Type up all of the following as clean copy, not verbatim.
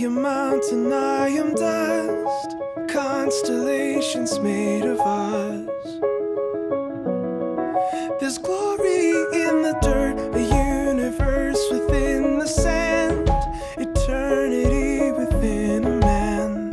am mountain, I am dust, constellations made of us. There's glory in the dirt, a universe within the sand, eternity within a man.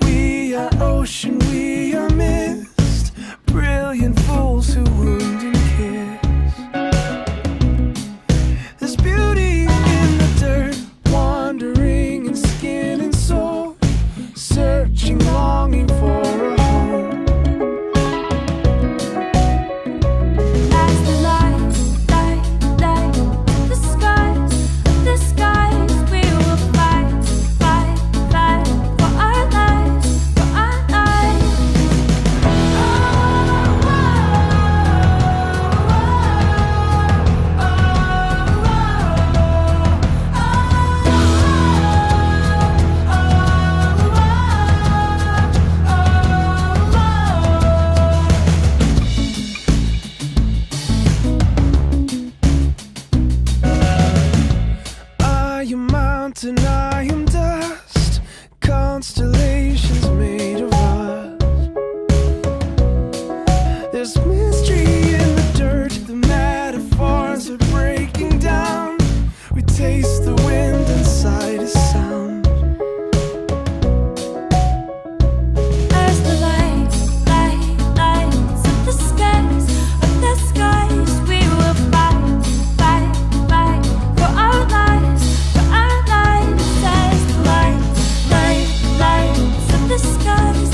We are ocean, we are mist, brilliant fools who wound and kiss. There's beauty in the dirt, wandering in skin and soul, searching, longing for a home. As the light, the skies, we will fight for our lives, for our lives. I am mountain, I am dust, constellations made of us. There's mystery in the dirt, the metaphors are breaking down. We taste the wind inside a sound. As the lights of the skies, we will fight for our lives, for our lives. As the lights of the skies,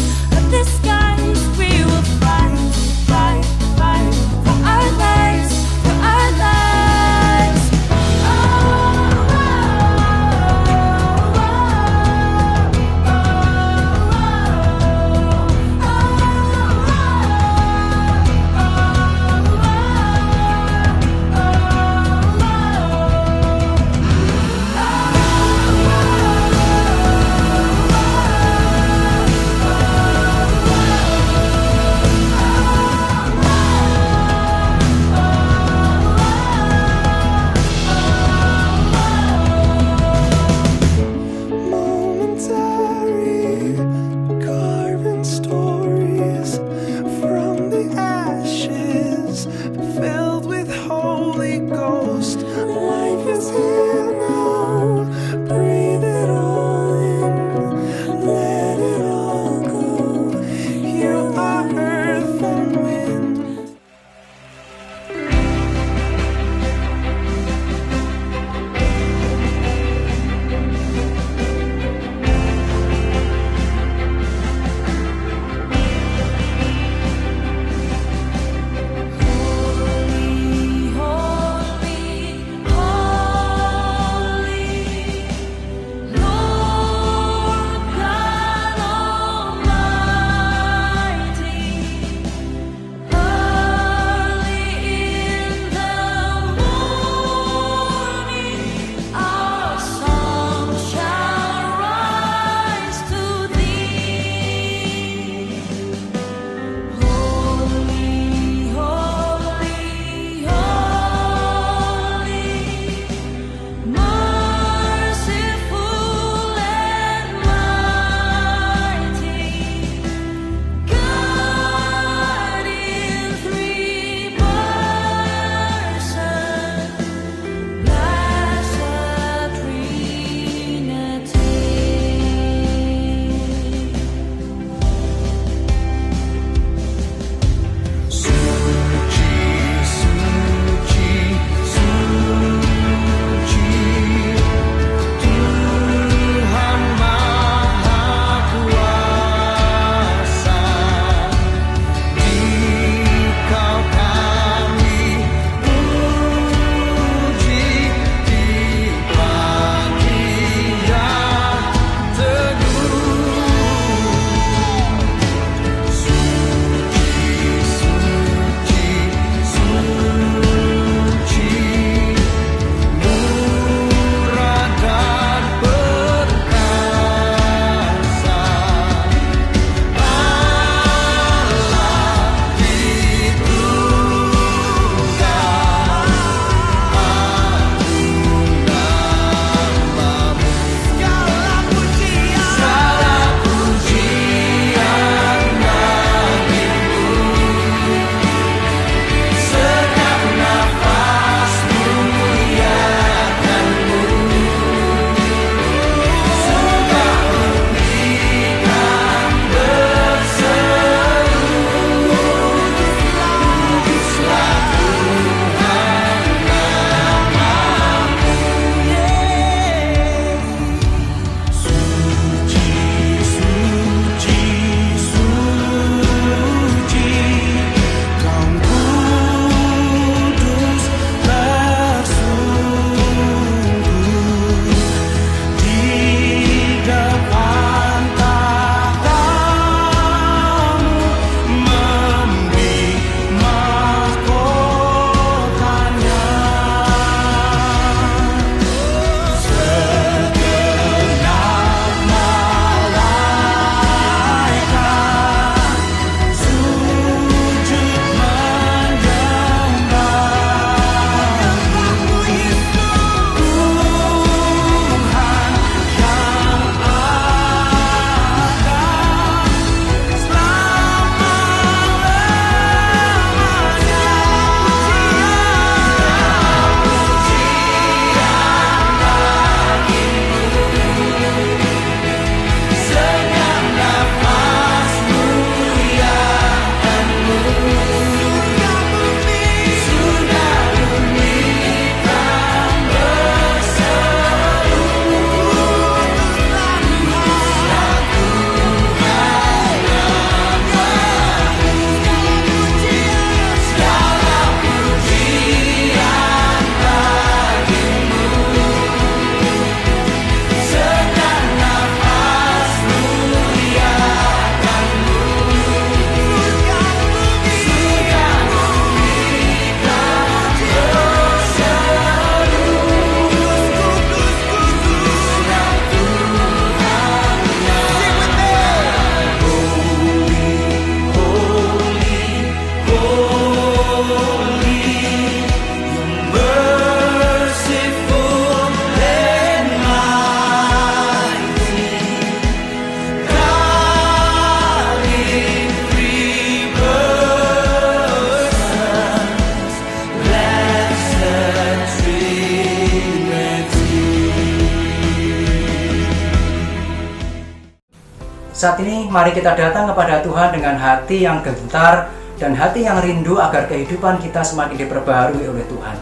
Saat ini mari kita datang kepada Tuhan dengan hati yang gentar dan hati yang rindu agar kehidupan kita semakin diperbaharui oleh Tuhan.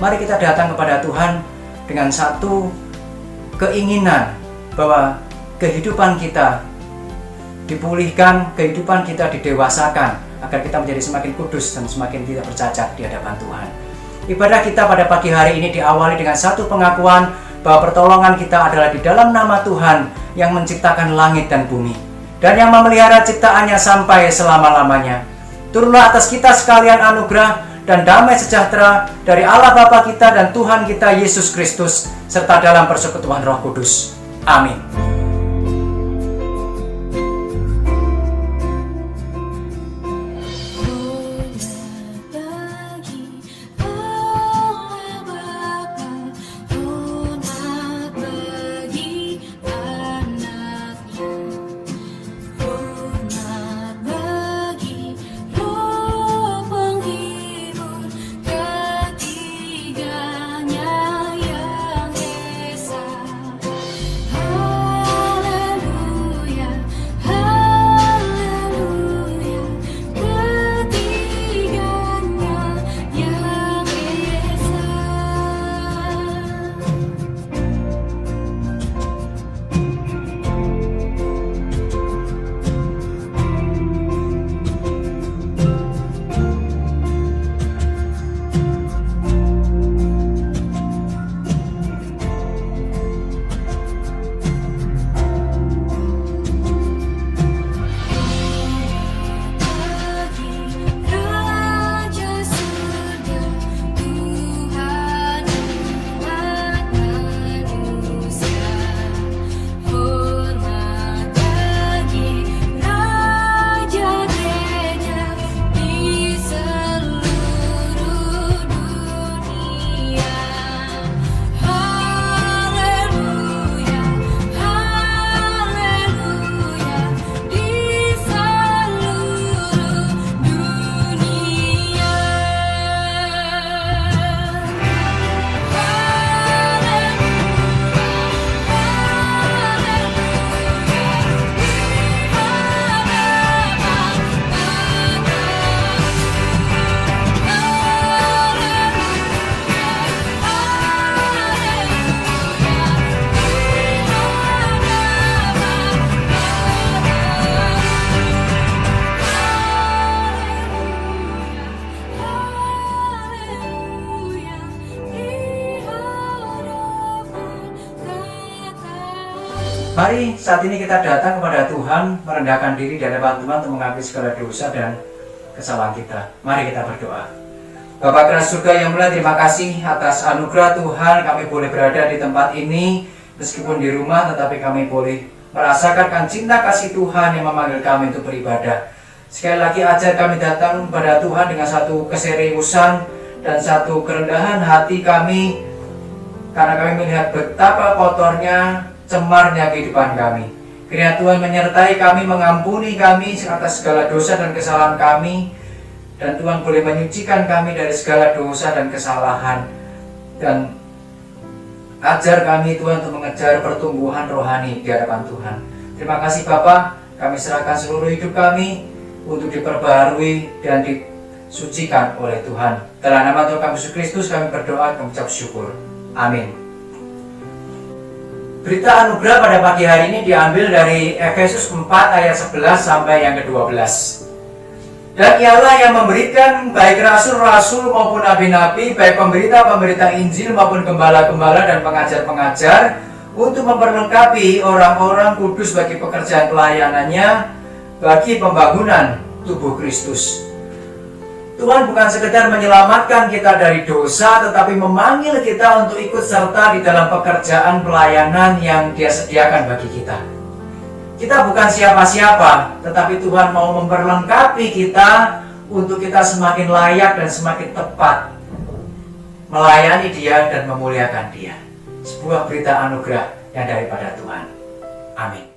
Mari kita datang kepada Tuhan dengan satu keinginan bahwa kehidupan kita dipulihkan, kehidupan kita didewasakan agar kita menjadi semakin kudus dan semakin tidak bercacat di hadapan Tuhan. Ibadah kita pada pagi hari ini diawali dengan satu pengakuan bahwa pertolongan kita adalah di dalam nama Tuhan yang menciptakan langit dan bumi dan yang memelihara ciptaannya sampai selama-lamanya. Turunlah atas kita sekalian anugerah dan damai sejahtera dari Allah Bapa kita dan Tuhan kita Yesus Kristus serta dalam persekutuan Roh Kudus. Amin. Mari saat ini kita datang kepada Tuhan, merendahkan diri di hadapan Tuhan untuk mengakui segala dosa dan kesalahan kita. Mari kita berdoa. Bapa keras surga yang mulia, terima kasih atas anugerah Tuhan kami boleh berada di tempat ini, meskipun di rumah tetapi kami boleh merasakan cinta kasih Tuhan yang memanggil kami untuk beribadah. Sekali lagi ajar kami datang kepada Tuhan dengan satu keseriusan dan satu kerendahan hati kami, karena kami melihat betapa kotornya, cemarnya kehidupan kami. Kiranya Tuhan menyertai kami, mengampuni kami atas segala dosa dan kesalahan kami, dan Tuhan boleh menyucikan kami dari segala dosa dan kesalahan, dan ajar kami Tuhan untuk mengejar pertumbuhan rohani di hadapan Tuhan. Terima kasih Bapa, kami serahkan seluruh hidup kami untuk diperbaharui dan disucikan oleh Tuhan. Dalam nama Tuhan Yesus Kristus kami berdoa dan mengucap syukur. Amin. Berita anugerah pada pagi hari ini diambil dari Efesus 4 ayat 11 sampai yang ke-12. Dan ialah yang memberikan baik rasul-rasul maupun nabi-nabi, baik pemberita-pemberita Injil maupun gembala-gembala dan pengajar-pengajar, untuk memperlengkapi orang-orang kudus bagi pekerjaan pelayanannya, bagi pembangunan tubuh Kristus. Tuhan bukan sekedar menyelamatkan kita dari dosa, tetapi memanggil kita untuk ikut serta di dalam pekerjaan pelayanan yang Dia sediakan bagi kita. Kita bukan siapa-siapa, tetapi Tuhan mau memperlengkapi kita untuk kita semakin layak dan semakin tepat melayani Dia dan memuliakan Dia. Sebuah berita anugerah yang daripada Tuhan. Amin.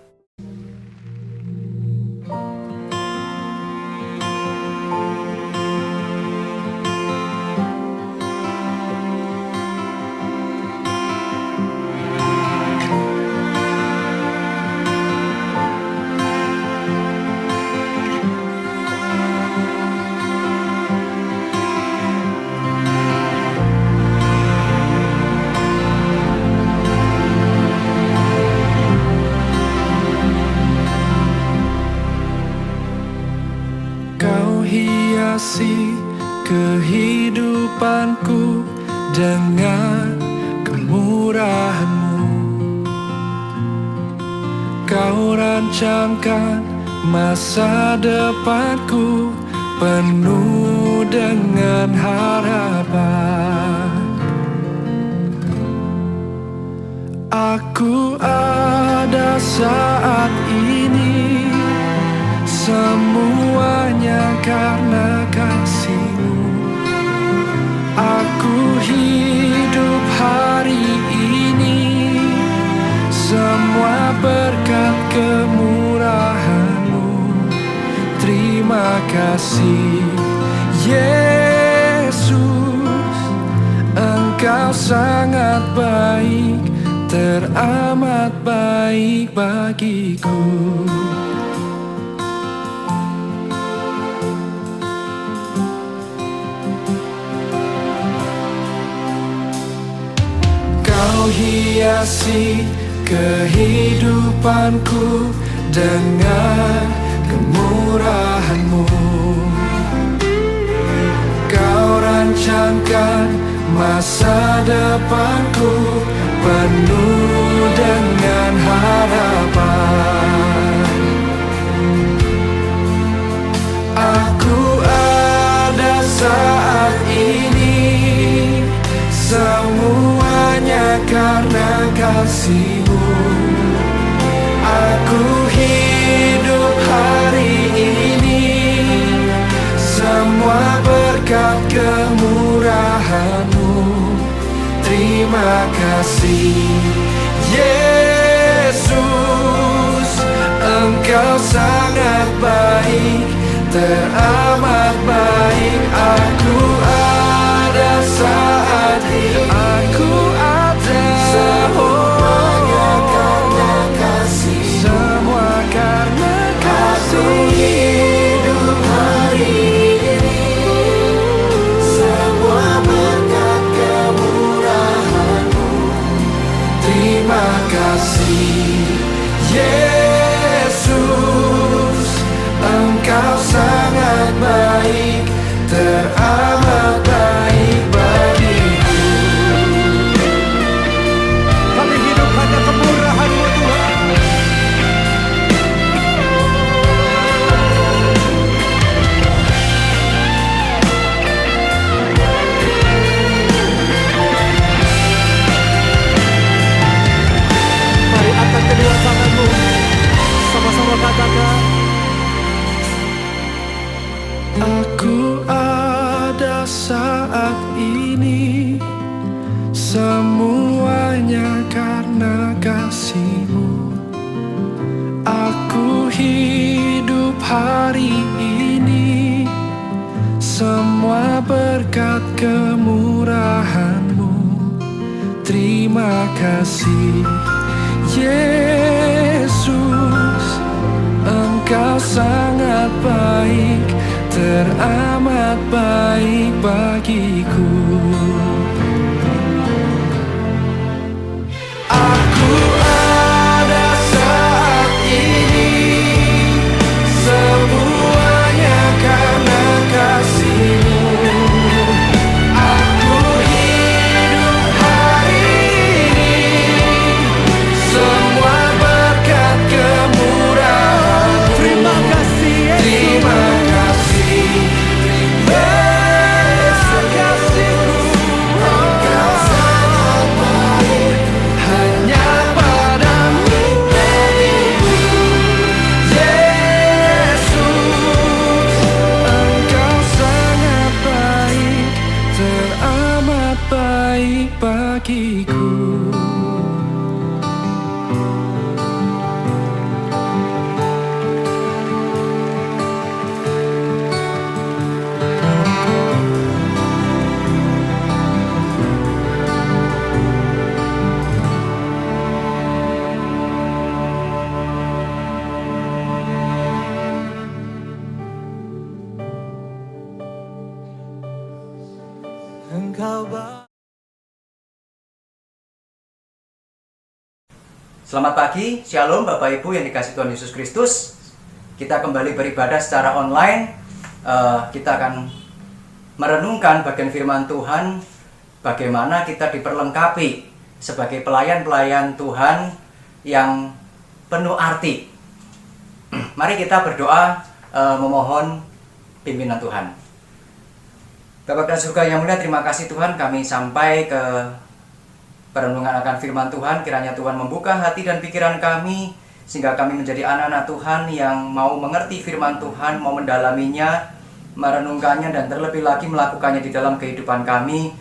dengan kemurahan-Mu. Kau rancangkan masa depanku penuh dengan harapan. Aku ada saat ini, semuanya karena kasih-Mu. Aku hidup hari ini, semua berkat kemurahan-Mu. Terima kasih Yesus, Engkau sangat baik, teramat baik bagiku. Kau hiasi kehidupanku dengan kemurahan-Mu. Kau rancangkan masa depanku penuh dengan harapan. Aku ada saat ini, semuanya karena kasih-Mu. Aku hidup hari ini, semua berkat kemurahan-Mu. Terima kasih Yesus, Engkau sangat baik, teramat baik. Aku ada saat ini, aku ada, semuanya karena kasih, semua karena kasih. Aku hidup hari ini, semua berkat kemurahan-Mu. Terima kasih Yesus, Engkau sangat baik, teramat baik bagiku. Kami hidup hanya kemurahan-Mu Tuhan. Mari angkat kedua tangan-Mu, sama-sama katakan. Aku ada saat ini, semuanya karena kasih-Mu. Aku hidup hari ini, semua berkat kemurahan-Mu. Terima kasih Yesus, Engkau sangat baik, teramat baik bagiku. Aku ada saat ini, semuanya karena kasih-Mu. Aku hidup hari ini, semua berkat kemurahan-Mu. Terima kasih Yesus. Terima kasih bagiku. Selamat pagi, Shalom Bapak Ibu yang dikasihi Tuhan Yesus Kristus. Kita kembali beribadah secara online. Kita akan merenungkan bagian firman Tuhan bagaimana kita diperlengkapi sebagai pelayan-pelayan Tuhan yang penuh arti. Mari kita berdoa memohon pimpinan Tuhan. Bapa di surga yang mulia, terima kasih Tuhan, kami sampai ke perenungan akan firman Tuhan. Kiranya Tuhan membuka hati dan pikiran kami, sehingga kami menjadi anak-anak Tuhan yang mau mengerti firman Tuhan, mau mendalaminya, merenungkannya, dan terlebih lagi melakukannya di dalam kehidupan kami,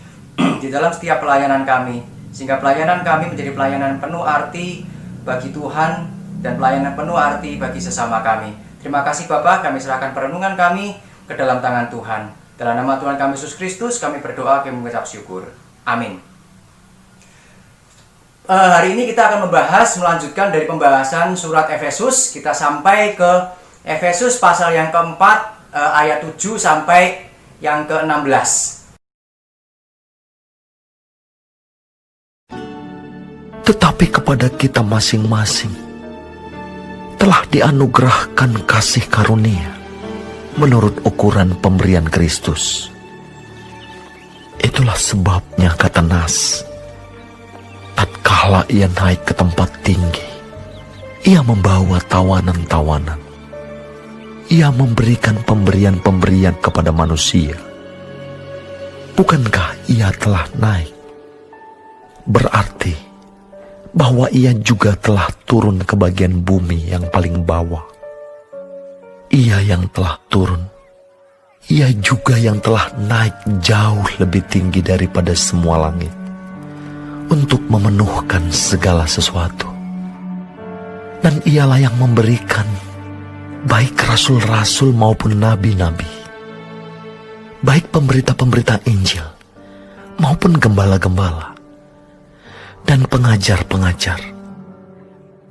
di dalam setiap pelayanan kami, sehingga pelayanan kami menjadi pelayanan penuh arti bagi Tuhan dan pelayanan penuh arti bagi sesama kami. Terima kasih Bapa, kami serahkan perenungan kami ke dalam tangan Tuhan. Dalam nama Tuhan kami Yesus Kristus, kami berdoa, kami mengucap syukur. Amin. Hari ini kita akan melanjutkan dari pembahasan surat Efesus. Kita sampai ke Efesus pasal yang keempat, ayat 7 sampai yang ke-16. Tetapi kepada kita masing-masing telah dianugerahkan kasih karunia menurut ukuran pemberian Kristus. Itulah sebabnya kata Nas, tatkala ia naik ke tempat tinggi, ia membawa tawanan-tawanan. Ia memberikan pemberian-pemberian kepada manusia. Bukankah ia telah naik? Berarti bahwa ia juga telah turun ke bagian bumi yang paling bawah. Ia yang telah turun, ia juga yang telah naik jauh lebih tinggi daripada semua langit, untuk memenuhkan segala sesuatu. Dan ialah yang memberikan baik rasul-rasul maupun nabi-nabi, baik pemberita-pemberita Injil maupun gembala-gembala dan pengajar-pengajar,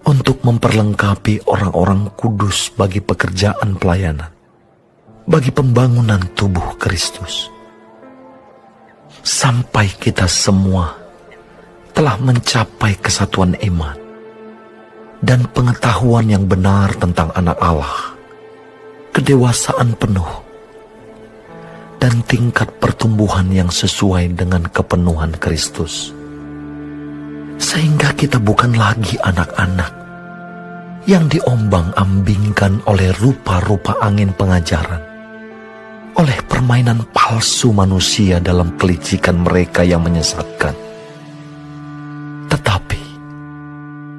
untuk memperlengkapi orang-orang kudus bagi pekerjaan pelayanan, bagi pembangunan tubuh Kristus, sampai kita semua telah mencapai kesatuan iman dan pengetahuan yang benar tentang Anak Allah, kedewasaan penuh, dan tingkat pertumbuhan yang sesuai dengan kepenuhan Kristus. Sehingga kita bukan lagi anak-anak yang diombang-ambingkan oleh rupa-rupa angin pengajaran, oleh permainan palsu manusia dalam kelicikan mereka yang menyesatkan. Tetapi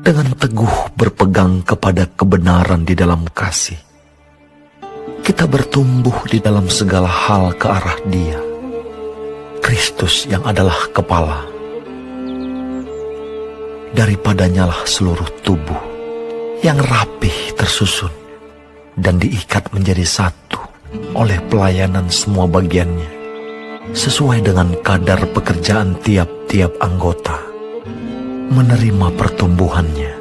dengan teguh berpegang kepada kebenaran di dalam kasih, kita bertumbuh di dalam segala hal ke arah Dia, Kristus yang adalah kepala. Daripadanya lah seluruh tubuh yang rapih tersusun dan diikat menjadi satu oleh pelayanan semua bagiannya, sesuai dengan kadar pekerjaan tiap-tiap anggota, menerima pertumbuhannya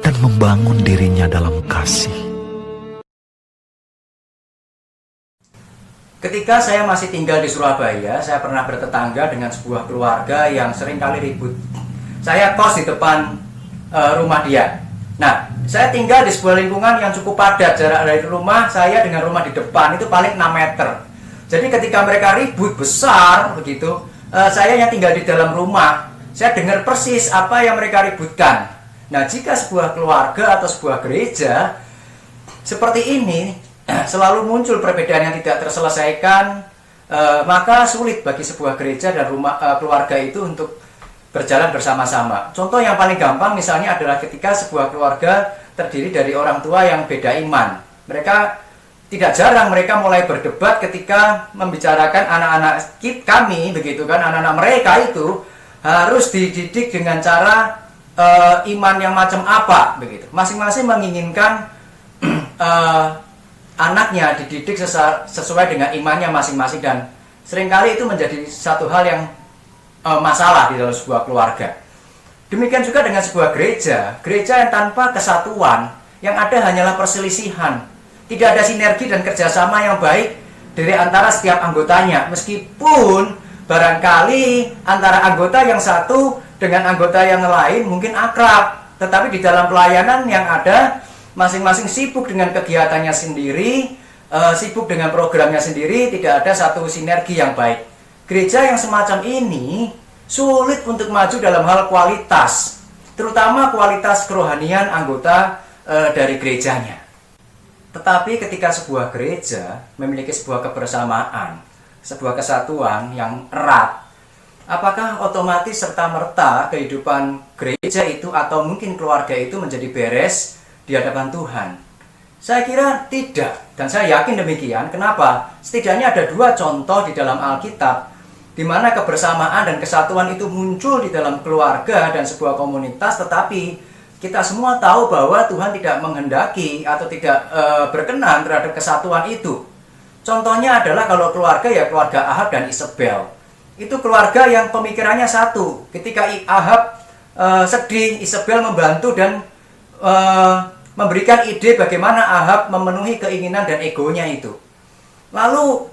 dan membangun dirinya dalam kasih. Ketika saya masih tinggal di Surabaya, saya pernah bertetangga dengan sebuah keluarga yang sering kali ribut. Saya kos di depan rumah dia. Nah, saya tinggal di sebuah lingkungan yang cukup padat. Jarak dari rumah saya dengan rumah di depan itu paling 6 meter. Jadi ketika mereka ribut besar begitu, saya yang tinggal di dalam rumah, saya dengar persis apa yang mereka ributkan. Nah, jika sebuah keluarga atau sebuah gereja seperti ini selalu muncul perbedaan yang tidak terselesaikan, maka sulit bagi sebuah gereja dan keluarga itu untuk berjalan bersama-sama. Contoh yang paling gampang misalnya adalah ketika sebuah keluarga terdiri dari orang tua yang beda iman. Mereka tidak jarang mereka mulai berdebat ketika membicarakan anak-anak kami, begitu kan, anak-anak mereka itu harus dididik dengan cara iman yang macam apa, begitu. Masing-masing menginginkan anaknya dididik sesuai dengan imannya masing-masing, dan seringkali itu menjadi satu hal yang masalah di dalam sebuah keluarga. Demikian juga dengan sebuah gereja yang tanpa kesatuan, yang ada hanyalah perselisihan, tidak ada sinergi dan kerjasama yang baik dari antara setiap anggotanya. Meskipun barangkali antara anggota yang satu dengan anggota yang lain mungkin akrab, tetapi di dalam pelayanan yang ada masing-masing sibuk dengan kegiatannya sendiri, sibuk dengan programnya sendiri, tidak ada satu sinergi yang baik. gereja yang semacam ini sulit untuk maju dalam hal kualitas, terutama kualitas kerohanian anggota dari gerejanya. Tetapi ketika sebuah gereja memiliki sebuah kebersamaan, sebuah kesatuan yang erat, apakah otomatis serta-merta kehidupan gereja itu atau mungkin keluarga itu menjadi beres di hadapan Tuhan? Saya kira tidak, dan saya yakin demikian. Kenapa? Setidaknya ada dua contoh di dalam Alkitab di mana kebersamaan dan kesatuan itu muncul di dalam keluarga dan sebuah komunitas, tetapi kita semua tahu bahwa Tuhan tidak menghendaki atau tidak berkenan terhadap kesatuan itu. Contohnya adalah kalau keluarga, ya keluarga Ahab dan Isabel. Itu keluarga yang pemikirannya satu. Ketika Ahab sedih, Isabel membantu dan memberikan ide bagaimana Ahab memenuhi keinginan dan egonya itu. Lalu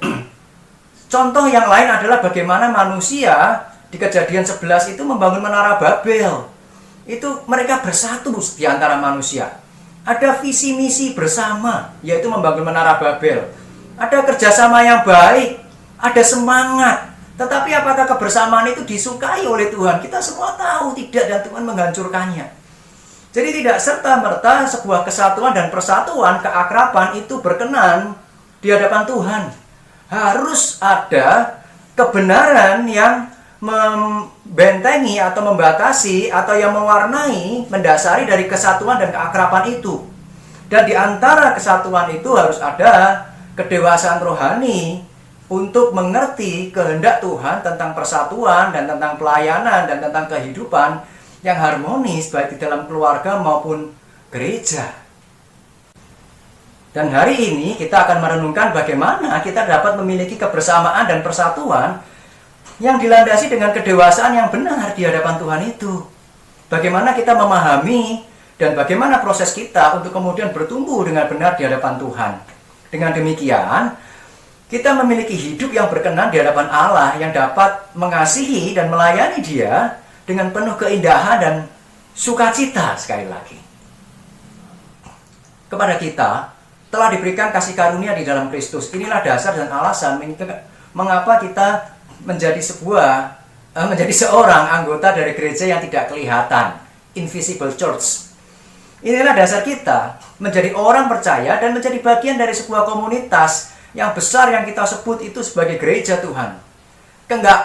contoh yang lain adalah bagaimana manusia di Kejadian 11 itu membangun menara Babel. Itu mereka bersatu di antara manusia. Ada visi misi bersama, yaitu membangun menara Babel. Ada kerjasama yang baik, ada semangat. Tetapi apakah kebersamaan itu disukai oleh Tuhan? Kita semua tahu tidak, dan Tuhan menghancurkannya. Jadi tidak serta-merta sebuah kesatuan dan persatuan, keakraban itu berkenan di hadapan Tuhan. Harus ada kebenaran yang membentengi atau membatasi atau yang mewarnai, mendasari dari kesatuan dan keakraban itu. Dan di antara kesatuan itu harus ada kedewasaan rohani untuk mengerti kehendak Tuhan tentang persatuan dan tentang pelayanan dan tentang kehidupan yang harmonis baik di dalam keluarga maupun gereja. Dan hari ini kita akan merenungkan bagaimana kita dapat memiliki kebersamaan dan persatuan yang dilandasi dengan kedewasaan yang benar di hadapan Tuhan itu. Bagaimana kita memahami dan bagaimana proses kita untuk kemudian bertumbuh dengan benar di hadapan Tuhan. Dengan demikian, kita memiliki hidup yang berkenan di hadapan Allah yang dapat mengasihi dan melayani Dia dengan penuh keindahan dan sukacita. Sekali lagi, kepada kita telah diberikan kasih karunia di dalam Kristus. Inilah dasar dan alasan mengapa kita menjadi seorang anggota dari gereja yang tidak kelihatan, invisible church. Inilah dasar kita menjadi orang percaya dan menjadi bagian dari sebuah komunitas yang besar yang kita sebut itu sebagai gereja Tuhan.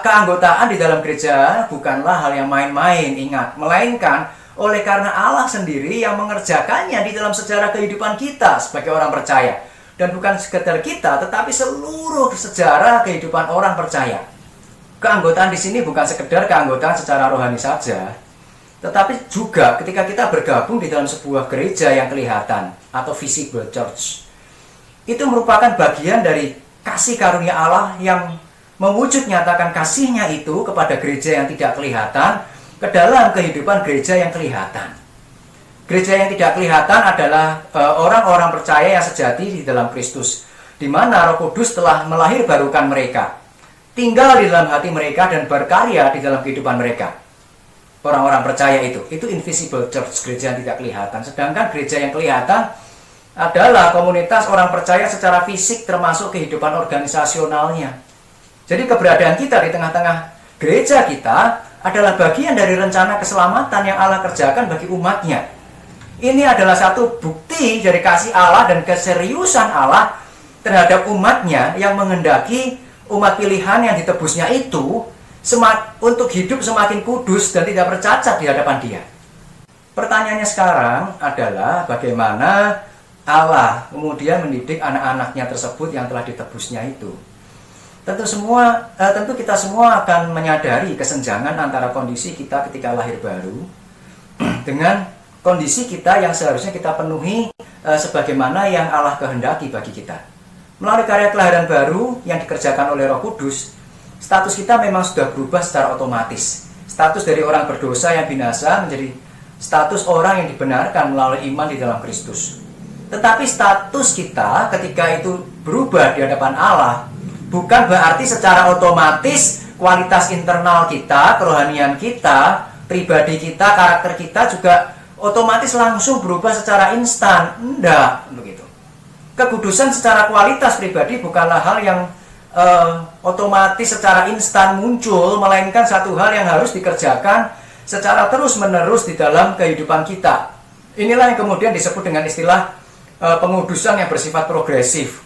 Keanggotaan di dalam gereja bukanlah hal yang main-main, ingat, melainkan oleh karena Allah sendiri yang mengerjakannya di dalam sejarah kehidupan kita sebagai orang percaya. Dan bukan sekedar kita, tetapi seluruh sejarah kehidupan orang percaya. Keanggotaan di sini bukan sekedar keanggotaan secara rohani saja, tetapi juga ketika kita bergabung di dalam sebuah gereja yang kelihatan atau visible church. Itu merupakan bagian dari kasih karunia Allah yang mewujud nyatakan kasihnya itu kepada gereja yang tidak kelihatan ke dalam kehidupan gereja yang kelihatan. Gereja yang tidak kelihatan adalah orang-orang percaya yang sejati di dalam Kristus, di mana Roh Kudus telah melahirbarukan mereka, tinggal di dalam hati mereka dan berkarya di dalam kehidupan mereka. Orang-orang percaya itu invisible church, gereja yang tidak kelihatan. Sedangkan gereja yang kelihatan adalah komunitas orang percaya secara fisik, termasuk kehidupan organisasionalnya. Jadi keberadaan kita di tengah-tengah gereja kita adalah bagian dari rencana keselamatan yang Allah kerjakan bagi umatnya. Ini adalah satu bukti dari kasih Allah dan keseriusan Allah terhadap umatnya yang menghendaki umat pilihan yang ditebusnya itu untuk hidup semakin kudus dan tidak bercacat di hadapan Dia. Pertanyaannya sekarang adalah bagaimana Allah kemudian mendidik anak-anaknya tersebut yang telah ditebusnya itu. Tentu kita semua akan menyadari kesenjangan antara kondisi kita ketika lahir baru dengan kondisi kita yang seharusnya kita penuhi sebagaimana yang Allah kehendaki bagi kita. Melalui karya kelahiran baru yang dikerjakan oleh Roh Kudus, status kita memang sudah berubah secara otomatis. Status dari orang berdosa yang binasa menjadi status orang yang dibenarkan melalui iman di dalam Kristus. Tetapi status kita ketika itu berubah di hadapan Allah bukan berarti secara otomatis kualitas internal kita, kerohanian kita, pribadi kita, karakter kita juga otomatis langsung berubah secara instan. Enggak, begitu. Kekudusan secara kualitas pribadi bukanlah hal yang otomatis secara instan muncul, melainkan satu hal yang harus dikerjakan secara terus-menerus di dalam kehidupan kita. Inilah yang kemudian disebut dengan istilah pengudusan yang bersifat progresif.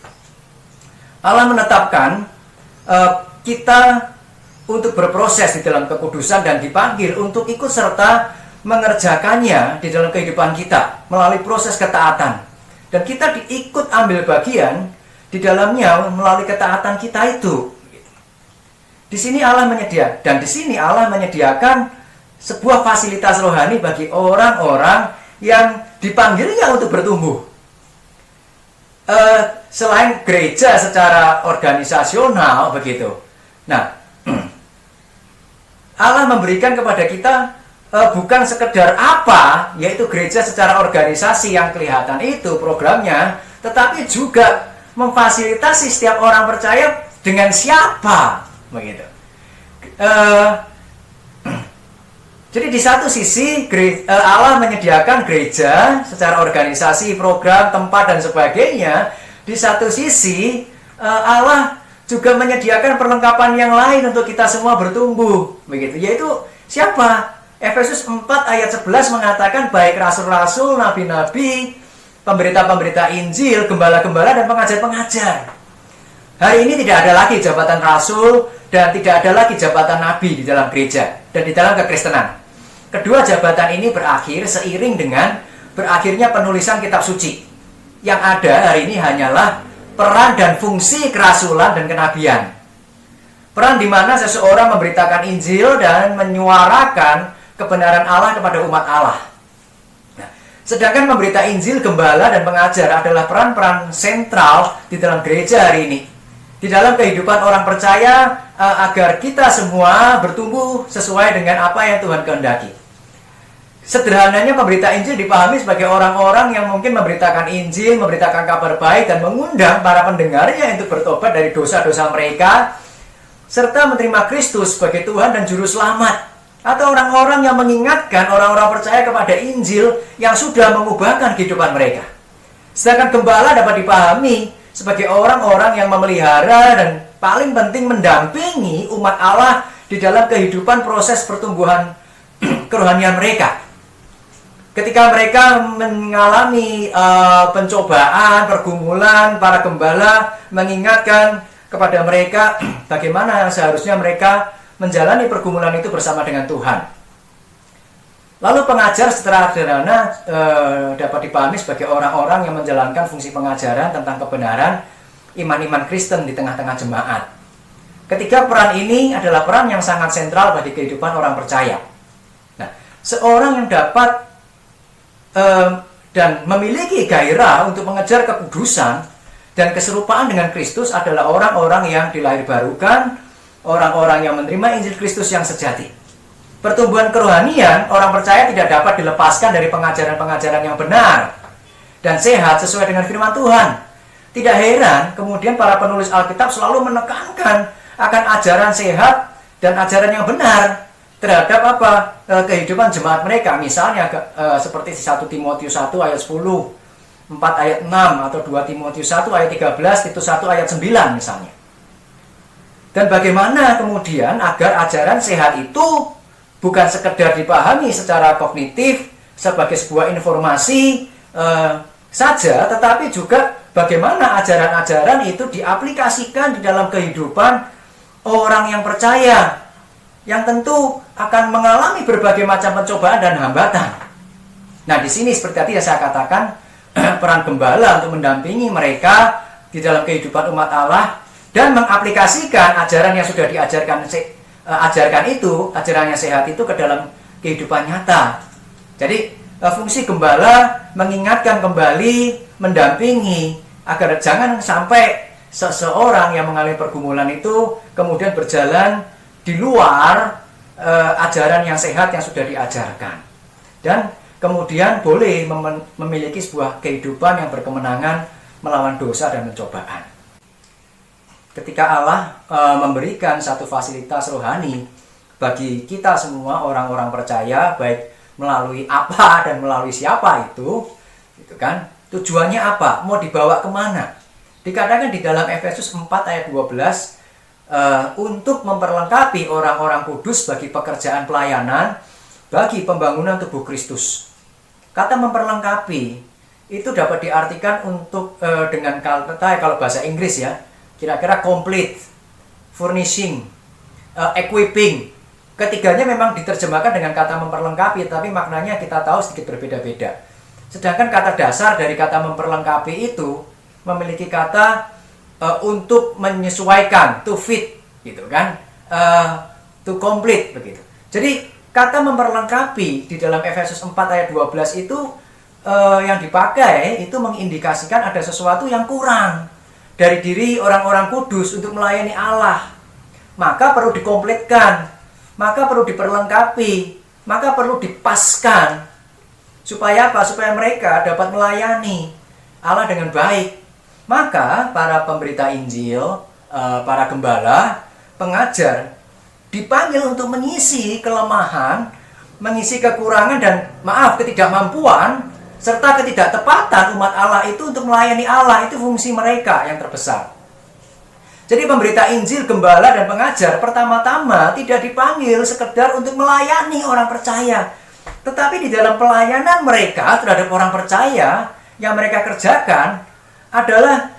Allah menetapkan kita untuk berproses di dalam kekudusan dan dipanggil untuk ikut serta mengerjakannya di dalam kehidupan kita melalui proses ketaatan. Dan kita diikut ambil bagian di dalamnya melalui ketaatan kita itu. Di sini Allah menyediakan sebuah fasilitas rohani bagi orang-orang yang dipanggilnya untuk bertumbuh. Selain gereja secara organisasional begitu. Nah, Allah memberikan kepada kita bukan sekedar apa, yaitu gereja secara organisasi yang kelihatan itu programnya, tetapi juga memfasilitasi setiap orang percaya dengan siapa, begitu. Jadi di satu sisi Allah menyediakan gereja secara organisasi, program, tempat dan sebagainya. Di satu sisi Allah juga menyediakan perlengkapan yang lain untuk kita semua bertumbuh, begitu. Yaitu siapa? Efesus 4 ayat 11 mengatakan baik rasul-rasul, nabi-nabi, pemberita-pemberita Injil, gembala-gembala dan pengajar-pengajar. Hari ini tidak ada lagi jabatan rasul dan tidak ada lagi jabatan nabi di dalam gereja dan di dalam kekristenan. Kedua jabatan ini berakhir seiring dengan berakhirnya penulisan kitab suci. Yang ada hari ini hanyalah peran dan fungsi kerasulan dan kenabian. Peran di mana seseorang memberitakan Injil dan menyuarakan kebenaran Allah kepada umat Allah. Nah, sedangkan memberita Injil, gembala dan pengajar adalah peran-peran sentral di dalam gereja hari ini. Di dalam kehidupan orang percaya agar kita semua bertumbuh sesuai dengan apa yang Tuhan kehendaki. Sederhananya pemberita Injil dipahami sebagai orang-orang yang mungkin memberitakan Injil, memberitakan kabar baik dan mengundang para pendengarnya untuk bertobat dari dosa-dosa mereka serta menerima Kristus sebagai Tuhan dan Juru Selamat. Atau orang-orang yang mengingatkan orang-orang percaya kepada Injil yang sudah mengubahkan kehidupan mereka. Sedangkan gembala dapat dipahami sebagai orang-orang yang memelihara dan paling penting mendampingi umat Allah di dalam kehidupan proses pertumbuhan kerohanian mereka. Ketika mereka mengalami pencobaan, pergumulan, para gembala mengingatkan kepada mereka bagaimana seharusnya mereka menjalani pergumulan itu bersama dengan Tuhan. Lalu pengajar secara sederhana dapat dipahami sebagai orang-orang yang menjalankan fungsi pengajaran tentang kebenaran iman-iman Kristen di tengah-tengah jemaat. Ketiga peran ini adalah peran yang sangat sentral bagi kehidupan orang percaya. Nah, seorang yang dapat dan memiliki gairah untuk mengejar kekudusan dan keserupaan dengan Kristus adalah orang-orang yang dilahirbarukan, orang-orang yang menerima Injil Kristus yang sejati. Pertumbuhan kerohanian, orang percaya tidak dapat dilepaskan dari pengajaran-pengajaran yang benar dan sehat sesuai dengan firman Tuhan. Tidak heran, kemudian para penulis Alkitab selalu menekankan akan ajaran sehat dan ajaran yang benar terhadap kehidupan jemaat mereka. Misalnya seperti 1 Timotius 1 ayat 10, 4 ayat 6, atau 2 Timotius 1 ayat 13, Titus 1 ayat 9 misalnya. Dan bagaimana kemudian agar ajaran sehat itu bukan sekedar dipahami secara kognitif sebagai sebuah informasi saja, tetapi juga bagaimana ajaran-ajaran itu diaplikasikan di dalam kehidupan orang yang percaya, yang tentu akan mengalami berbagai macam pencobaan dan hambatan. Nah, di sini seperti tadi yang saya katakan, peran gembala untuk mendampingi mereka di dalam kehidupan umat Allah dan mengaplikasikan ajaran yang sudah diajarkan ajarannya sehat itu ke dalam kehidupan nyata. Jadi fungsi gembala mengingatkan kembali, mendampingi agar jangan sampai seseorang yang mengalami pergumulan itu kemudian berjalan di luar ajaran yang sehat yang sudah diajarkan, dan kemudian boleh memiliki sebuah kehidupan yang berkemenangan melawan dosa dan pencobaan. Ketika Allah memberikan satu fasilitas rohani bagi kita semua orang-orang percaya, baik melalui apa dan melalui siapa itu kan, tujuannya apa? Mau dibawa kemana? Dikatakan di dalam Efesus 4 ayat 12, untuk memperlengkapi orang-orang kudus bagi pekerjaan pelayanan, bagi pembangunan tubuh Kristus. Kata memperlengkapi itu dapat diartikan untuk dengan kata, kalau bahasa Inggris ya, kira-kira complete, furnishing, equipping. Ketiganya memang diterjemahkan dengan kata memperlengkapi, tapi maknanya kita tahu sedikit berbeda-beda. Sedangkan kata dasar dari kata memperlengkapi itu memiliki kata untuk menyesuaikan, to fit, gitu kan, to complete, begitu. Jadi kata memperlengkapi di dalam Efesus 4 ayat 12 itu yang dipakai itu mengindikasikan ada sesuatu yang kurang dari diri orang-orang kudus untuk melayani Allah. Maka perlu dikompletkan, maka perlu diperlengkapi, maka perlu dipaskan. Supaya apa? Supaya mereka dapat melayani Allah dengan baik. Maka para pemberita Injil, para gembala, pengajar dipanggil untuk mengisi kelemahan, mengisi kekurangan dan ketidakmampuan serta ketidaktepatan umat Allah itu untuk melayani Allah. Itu fungsi mereka yang terbesar. Jadi pemberita Injil, gembala dan pengajar pertama-tama tidak dipanggil sekedar untuk melayani orang percaya, tetapi di dalam pelayanan mereka terhadap orang percaya yang mereka kerjakan adalah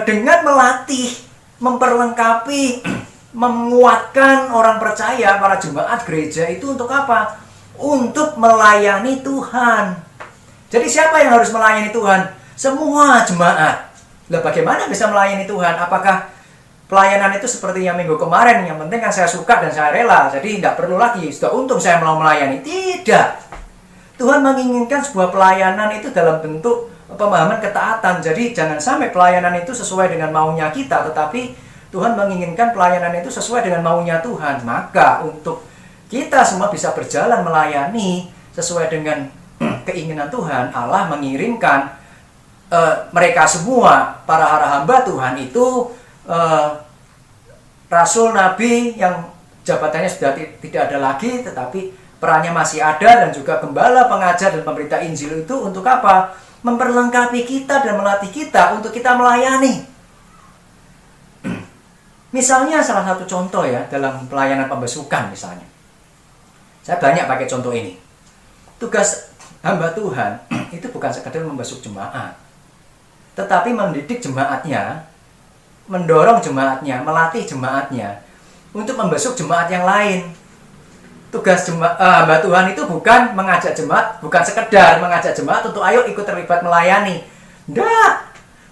dengan melatih, memperlengkapi, menguatkan orang percaya, para jemaat gereja itu untuk apa? Untuk melayani Tuhan. Jadi siapa yang harus melayani Tuhan? Semua jemaat. Lah bagaimana bisa melayani Tuhan? Apakah pelayanan itu seperti yang minggu kemarin, yang penting kan saya suka dan saya rela, jadi tidak perlu lagi, sudah untung saya mau melayani? Tidak. Tuhan menginginkan sebuah pelayanan itu dalam bentuk pemahaman ketaatan. Jadi jangan sampai pelayanan itu sesuai dengan maunya kita, tetapi Tuhan menginginkan pelayanan itu sesuai dengan maunya Tuhan. Maka untuk kita semua bisa berjalan melayani sesuai dengan keinginan Tuhan, Allah mengirimkan mereka semua, para hamba Tuhan itu, rasul, nabi yang jabatannya sudah tidak ada lagi, tetapi perannya masih ada, dan juga gembala, pengajar, dan pemberita Injil itu untuk apa? Memperlengkapi kita dan melatih kita untuk kita melayani. Misalnya salah satu contoh ya, dalam pelayanan pembesukan misalnya. Saya banyak pakai contoh ini. Tugas hamba Tuhan itu bukan sekedar membesuk jemaat, tetapi mendidik jemaatnya, mendorong jemaatnya, melatih jemaatnya untuk membesuk jemaat yang lain. Tugas hamba Tuhan itu bukan mengajak jemaat, bukan sekedar mengajak jemaat untuk ayo ikut terlibat melayani. Tidak.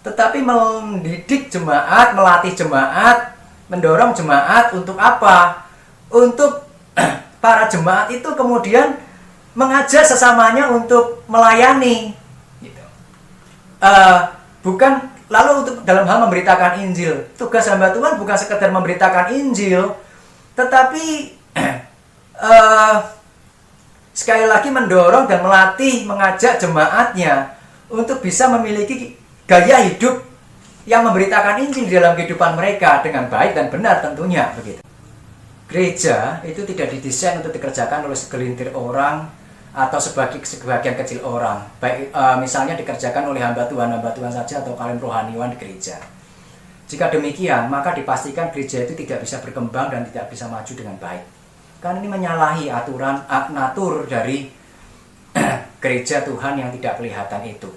Tetapi mendidik jemaat, melatih jemaat, mendorong jemaat untuk apa? Untuk para jemaat itu kemudian mengajak sesamanya untuk melayani. Gitu. Bukan lalu untuk dalam hal memberitakan Injil. Tugas hamba Tuhan bukan sekedar memberitakan Injil, tetapi sekali lagi mendorong dan melatih, mengajak jemaatnya untuk bisa memiliki gaya hidup yang memberitakan Injil dalam kehidupan mereka dengan baik dan benar tentunya, begitu. Gereja itu tidak didesain untuk dikerjakan oleh segelintir orang atau sebagian kecil orang, baik misalnya dikerjakan oleh hamba Tuhan saja atau kalian rohaniwan di gereja. Jika demikian, maka dipastikan gereja itu tidak bisa berkembang dan tidak bisa maju dengan baik. Karena ini menyalahi aturan natur dari gereja Tuhan yang tidak kelihatan itu,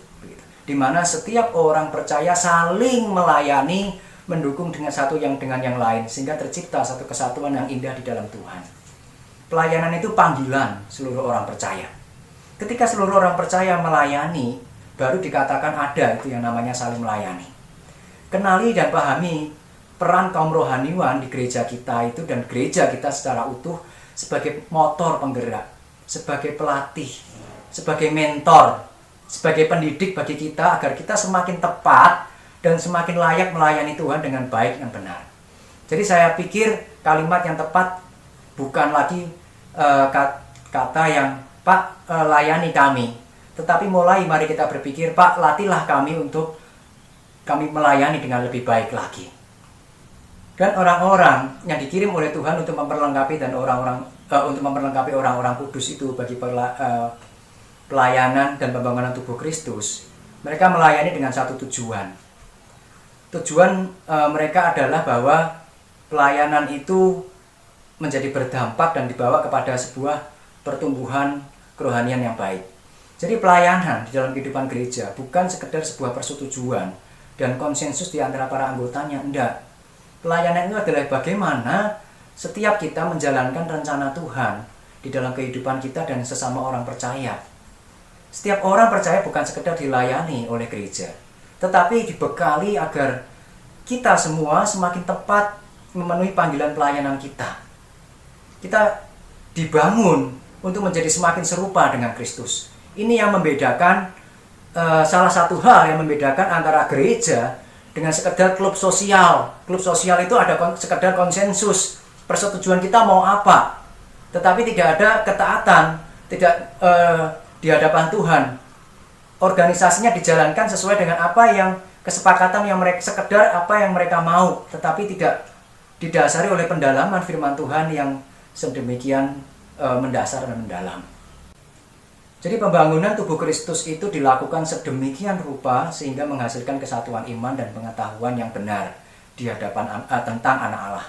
di mana setiap orang percaya saling melayani, mendukung dengan satu yang dengan yang lain, sehingga tercipta satu kesatuan yang indah di dalam Tuhan. Pelayanan itu panggilan seluruh orang percaya. Ketika seluruh orang percaya melayani, baru dikatakan ada itu yang namanya saling melayani. Kenali dan pahami peran kaum rohaniwan di gereja kita itu, dan gereja kita secara utuh sebagai motor penggerak, sebagai pelatih, sebagai mentor, sebagai pendidik bagi kita agar kita semakin tepat dan semakin layak melayani Tuhan dengan baik dan benar. Jadi saya pikir kalimat yang tepat bukan lagi kata yang Pak layani kami, tetapi mari kita berpikir, Pak latihlah kami untuk kami melayani dengan lebih baik lagi. Dan orang-orang yang dikirim oleh Tuhan untuk memperlengkapi dan orang-orang kudus itu bagi pelayanan dan pembangunan tubuh Kristus, mereka melayani dengan satu tujuan. Tujuan mereka adalah bahwa pelayanan itu menjadi berdampak dan dibawa kepada sebuah pertumbuhan kerohanian yang baik. Jadi pelayanan di dalam kehidupan gereja bukan sekedar sebuah persetujuan dan konsensus di antara para anggotanya, enggak. Pelayanan itu adalah bagaimana setiap kita menjalankan rencana Tuhan di dalam kehidupan kita dan sesama orang percaya. Setiap orang percaya bukan sekedar dilayani oleh gereja, tetapi dibekali agar kita semua semakin tepat memenuhi panggilan pelayanan kita. Kita dibangun untuk menjadi semakin serupa dengan Kristus. Ini yang membedakan, salah satu hal yang membedakan antara gereja dengan sekedar klub sosial. Klub sosial itu ada sekedar konsensus, persetujuan kita mau apa, tetapi tidak ada ketaatan, tidak di hadapan Tuhan. Organisasinya dijalankan sesuai dengan apa yang kesepakatan yang mereka, sekedar apa yang mereka mau, tetapi tidak didasari oleh pendalaman firman Tuhan yang sedemikian mendasar dan mendalam. Jadi pembangunan tubuh Kristus itu dilakukan sedemikian rupa sehingga menghasilkan kesatuan iman dan pengetahuan yang benar di hadapan tentang anak Allah.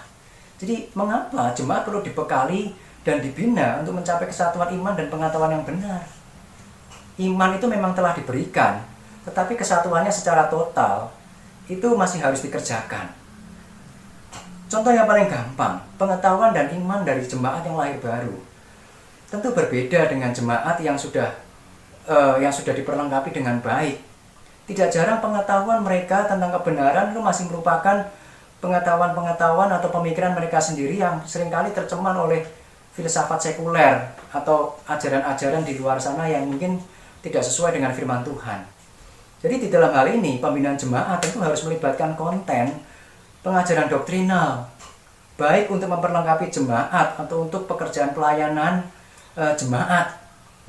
Jadi mengapa jemaat perlu dibekali dan dibina untuk mencapai kesatuan iman dan pengetahuan yang benar? Iman itu memang telah diberikan, tetapi kesatuannya secara total itu masih harus dikerjakan. Contoh yang paling gampang, pengetahuan dan iman dari jemaat yang lahir baru tentu berbeda dengan jemaat yang sudah diperlengkapi dengan baik. Tidak jarang pengetahuan mereka tentang kebenaran itu masih merupakan pengetahuan-pengetahuan atau pemikiran mereka sendiri yang seringkali tercemar oleh filsafat sekuler atau ajaran-ajaran di luar sana yang mungkin tidak sesuai dengan firman Tuhan. Jadi di dalam hal ini pembinaan jemaat tentu harus melibatkan konten pengajaran doktrinal, baik untuk memperlengkapi jemaat atau untuk pekerjaan pelayanan jemaat,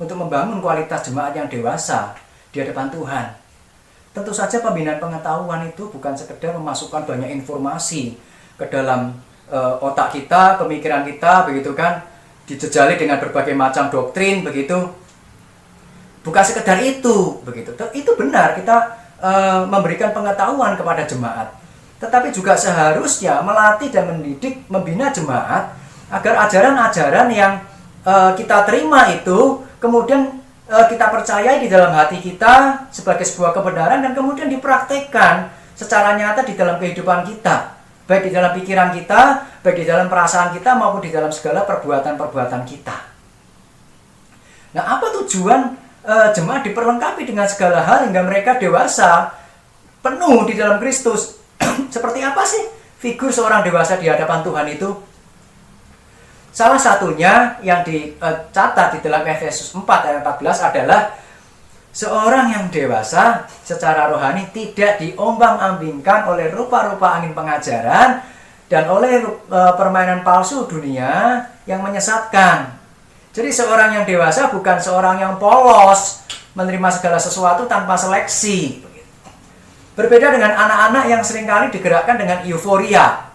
untuk membangun kualitas jemaat yang dewasa di hadapan Tuhan. Tentu saja pembinaan pengetahuan itu bukan sekedar memasukkan banyak informasi ke dalam otak kita, pemikiran kita, begitu kan, dijejali dengan berbagai macam doktrin, begitu. Bukan sekedar itu, begitu. Itu benar, kita memberikan pengetahuan kepada jemaat. Tetapi juga seharusnya melatih dan mendidik, membina jemaat agar ajaran-ajaran yang kita terima itu kemudian kita percayai di dalam hati kita sebagai sebuah kebenaran dan kemudian dipraktekkan secara nyata di dalam kehidupan kita, baik di dalam pikiran kita, baik di dalam perasaan kita maupun di dalam segala perbuatan-perbuatan kita. Nah, apa tujuan jemaat diperlengkapi dengan segala hal hingga mereka dewasa penuh di dalam Kristus? Seperti apa sih figur seorang dewasa di hadapan Tuhan itu? Salah satunya yang dicatat di dalam Efesus 4 ayat 14 adalah seorang yang dewasa secara rohani tidak diombang-ambingkan oleh rupa-rupa angin pengajaran dan oleh permainan palsu dunia yang menyesatkan. Jadi seorang yang dewasa bukan seorang yang polos menerima segala sesuatu tanpa seleksi. Berbeda dengan anak-anak yang seringkali digerakkan dengan euforia.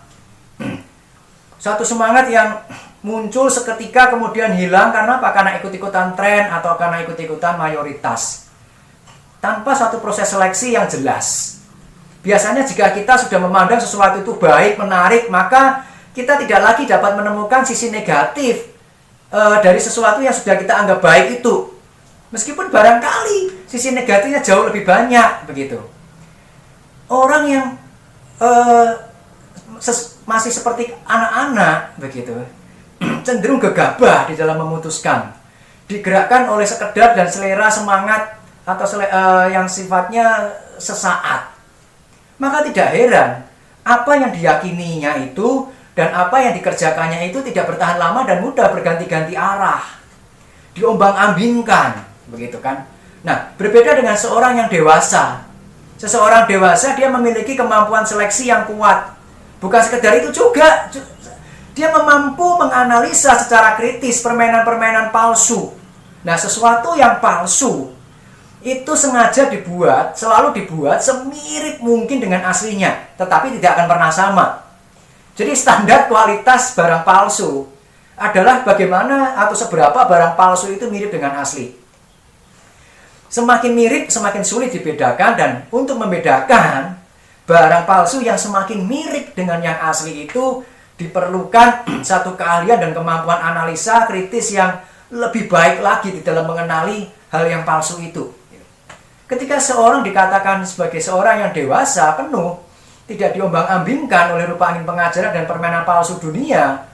Satu semangat yang muncul seketika kemudian hilang karena apa? Karena ikut-ikutan tren atau karena ikut-ikutan mayoritas. Tanpa satu proses seleksi yang jelas. Biasanya jika kita sudah memandang sesuatu itu baik, menarik, maka kita tidak lagi dapat menemukan sisi negatif dari sesuatu yang sudah kita anggap baik itu. Meskipun barangkali sisi negatifnya jauh lebih banyak, begitu. Orang yang masih seperti anak-anak, begitu, cenderung gegabah di dalam memutuskan, digerakkan oleh sekedar dan selera semangat atau yang sifatnya sesaat. Maka tidak heran apa yang diyakininya itu dan apa yang dikerjakannya itu tidak bertahan lama dan mudah berganti-ganti arah, diombang-ambingkan, begitu kan. Nah, berbeda dengan seorang yang dewasa. Seseorang dewasa dia memiliki kemampuan seleksi yang kuat. Bukan sekedar itu juga, dia mampu menganalisa secara kritis permainan-permainan palsu. Nah, sesuatu yang palsu itu sengaja dibuat, selalu dibuat semirip mungkin dengan aslinya, tetapi tidak akan pernah sama. Jadi standar kualitas barang palsu adalah bagaimana atau seberapa barang palsu itu mirip dengan asli. Semakin mirip, semakin sulit dibedakan, dan untuk membedakan barang palsu yang semakin mirip dengan yang asli itu diperlukan satu keahlian dan kemampuan analisa kritis yang lebih baik lagi di dalam mengenali hal yang palsu itu. Ketika seorang dikatakan sebagai seorang yang dewasa penuh, tidak diombang-ambingkan oleh rupa angin pengajaran dan permainan palsu dunia,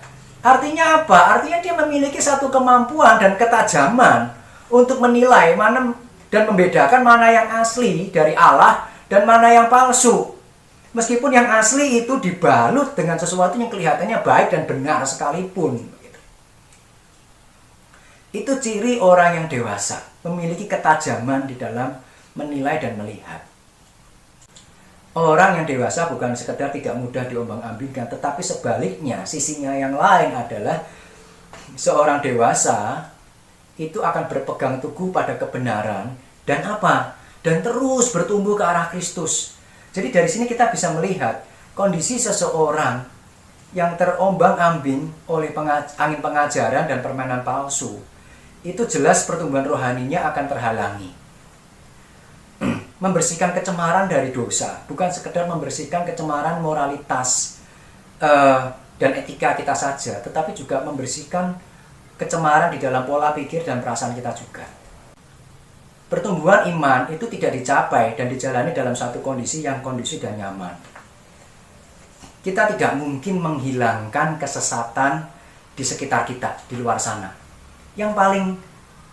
artinya apa? Artinya dia memiliki satu kemampuan dan ketajaman untuk menilai mana dan membedakan mana yang asli dari Allah dan mana yang palsu. Meskipun yang asli itu dibalut dengan sesuatu yang kelihatannya baik dan benar sekalipun. Itu ciri orang yang dewasa, memiliki ketajaman di dalam menilai dan melihat. Orang yang dewasa bukan sekedar tidak mudah diombang-ambingkan, tetapi sebaliknya, sisinya yang lain adalah seorang dewasa itu akan berpegang teguh pada kebenaran dan apa? Dan terus bertumbuh ke arah Kristus. Jadi dari sini kita bisa melihat kondisi seseorang yang terombang-ambing oleh angin pengajaran dan permainan palsu. Itu jelas pertumbuhan rohaninya akan terhalangi. Membersihkan kecemaran dari dosa, bukan sekedar membersihkan kecemaran moralitas dan etika kita saja, tetapi juga membersihkan kecemaran di dalam pola pikir dan perasaan kita juga. Pertumbuhan iman itu tidak dicapai dan dijalani dalam satu kondisi yang kondusif dan nyaman. Kita tidak mungkin menghilangkan kesesatan di sekitar kita, di luar sana. Yang paling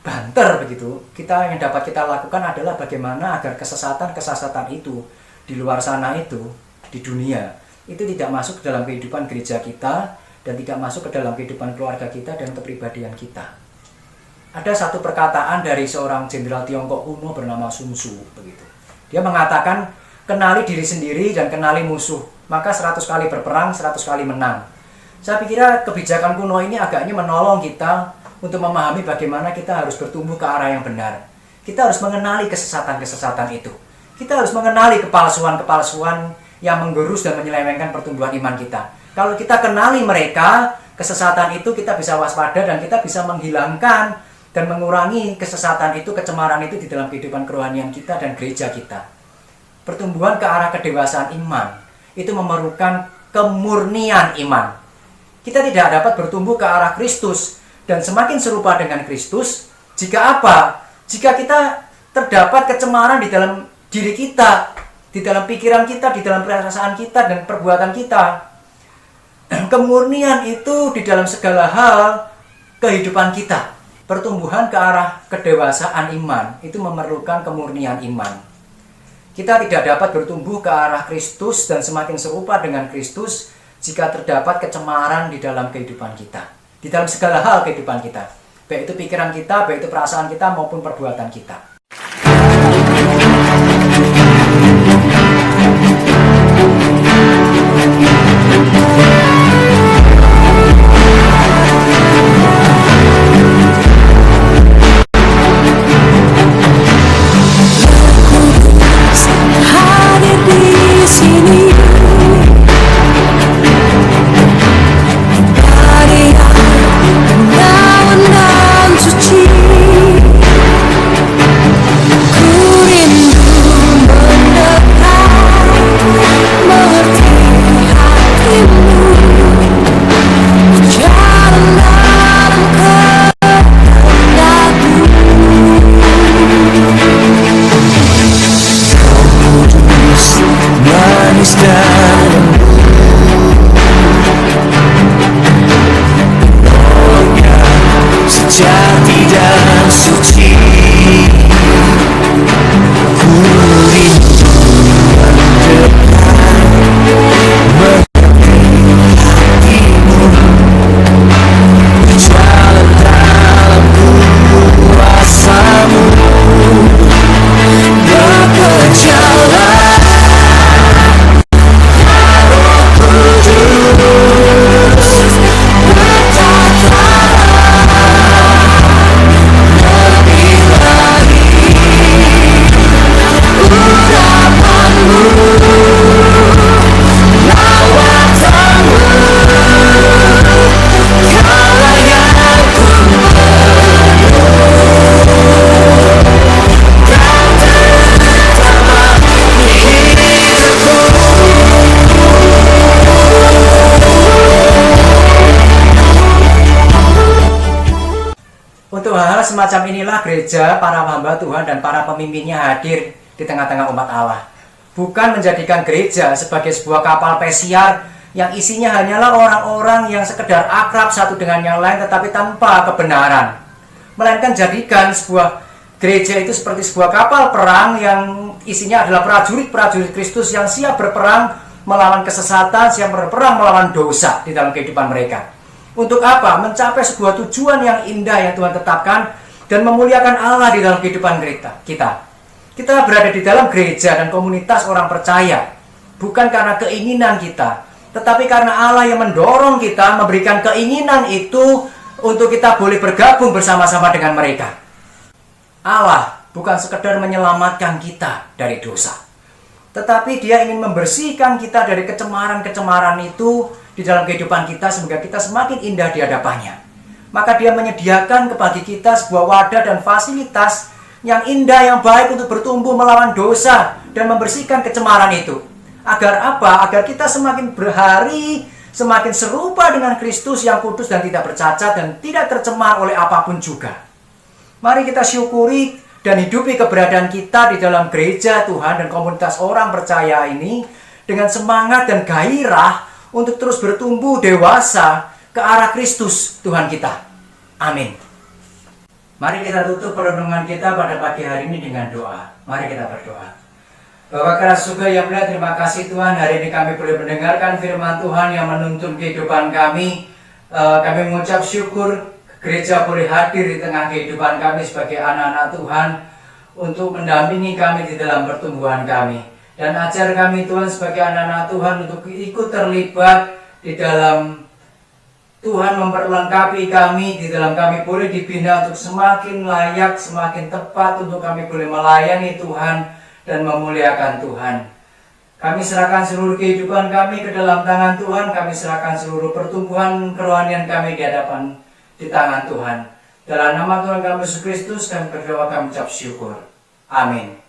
banter begitu, yang dapat kita lakukan adalah bagaimana agar kesesatan itu di luar sana itu, di dunia, itu tidak masuk ke dalam kehidupan gereja kita dan tidak masuk ke dalam kehidupan keluarga kita dan kepribadian kita. Ada satu perkataan dari seorang jenderal Tiongkok kuno bernama Sun Tzu begitu. Dia mengatakan, kenali diri sendiri dan kenali musuh, maka 100 kali berperang, 100 kali menang. Saya pikir kebijakan kuno ini agaknya menolong kita untuk memahami bagaimana kita harus bertumbuh ke arah yang benar. Kita harus mengenali kesesatan-kesesatan itu. Kita harus mengenali kepalsuan-kepalsuan yang menggerus dan menyelewengkan pertumbuhan iman kita. Kalau kita kenali mereka, kesesatan itu kita bisa waspada dan kita bisa menghilangkan dan mengurangi kesesatan itu, kecemaran itu di dalam kehidupan kerohanian kita dan gereja kita. Pertumbuhan ke arah kedewasaan iman itu memerlukan kemurnian iman. Kita tidak dapat bertumbuh ke arah Kristus dan semakin serupa dengan Kristus jika apa? Jika kita terdapat kecemaran di dalam diri kita, di dalam pikiran kita, di dalam perasaan kita dan perbuatan kita. Kemurnian itu di dalam segala hal kehidupan kita. Pertumbuhan ke arah kedewasaan iman itu memerlukan kemurnian iman. Kita tidak dapat bertumbuh ke arah Kristus dan semakin serupa dengan Kristus jika terdapat kecemaran di dalam kehidupan kita, di dalam segala hal kehidupan kita, baik itu pikiran kita, baik itu perasaan kita maupun perbuatan kita. Hadir di sini dari daun-daun suci. semacam inilah gereja, para hamba Tuhan dan para pemimpinnya hadir di tengah-tengah umat Allah. Bukan menjadikan gereja sebagai sebuah kapal pesiar yang isinya hanyalah orang-orang yang sekedar akrab satu dengan yang lain tetapi tanpa kebenaran. Melainkan jadikan sebuah gereja itu seperti sebuah kapal perang yang isinya adalah prajurit-prajurit Kristus yang siap berperang melawan kesesatan, siap berperang melawan dosa di dalam kehidupan mereka. Untuk apa? Mencapai sebuah tujuan yang indah yang Tuhan tetapkan dan memuliakan Allah di dalam kehidupan kita. Kita berada di dalam gereja dan komunitas orang percaya bukan karena keinginan kita, tetapi karena Allah yang mendorong kita, memberikan keinginan itu untuk kita boleh bergabung bersama-sama dengan mereka. Allah bukan sekedar menyelamatkan kita dari dosa, tetapi Dia ingin membersihkan kita dari kecemaran-kecemaran itu di dalam kehidupan kita sehingga kita semakin indah di hadapannya. Maka Dia menyediakan kepada kita sebuah wadah dan fasilitas yang indah, yang baik untuk bertumbuh melawan dosa dan membersihkan kecemaran itu. Agar apa? Agar kita semakin berhari, semakin serupa dengan Kristus yang kudus dan tidak bercacat dan tidak tercemar oleh apapun juga. Mari kita syukuri dan hidupi keberadaan kita di dalam gereja Tuhan dan komunitas orang percaya ini dengan semangat dan gairah untuk terus bertumbuh dewasa ke arah Kristus Tuhan kita. Amin. Mari kita tutup perenungan kita pada pagi hari ini dengan doa. Mari kita berdoa. Bapa keras surga yang mulia, terima kasih Tuhan, hari ini kami boleh mendengarkan firman Tuhan yang menuntun kehidupan kami. Kami mengucap syukur gereja boleh hadir di tengah kehidupan kami sebagai anak-anak Tuhan untuk mendampingi kami di dalam pertumbuhan kami. Dan ajar kami Tuhan sebagai anak-anak Tuhan untuk ikut terlibat di dalam Tuhan memperlengkapi kami, di dalam kami boleh dibina untuk semakin layak, semakin tepat untuk kami boleh melayani Tuhan dan memuliakan Tuhan. Kami serahkan seluruh kehidupan kami ke dalam tangan Tuhan, kami serahkan seluruh pertumbuhan kerohanian kami di tangan Tuhan. Dalam nama Tuhan kami Yesus Kristus kami berdoa, kami ucap syukur. Amin.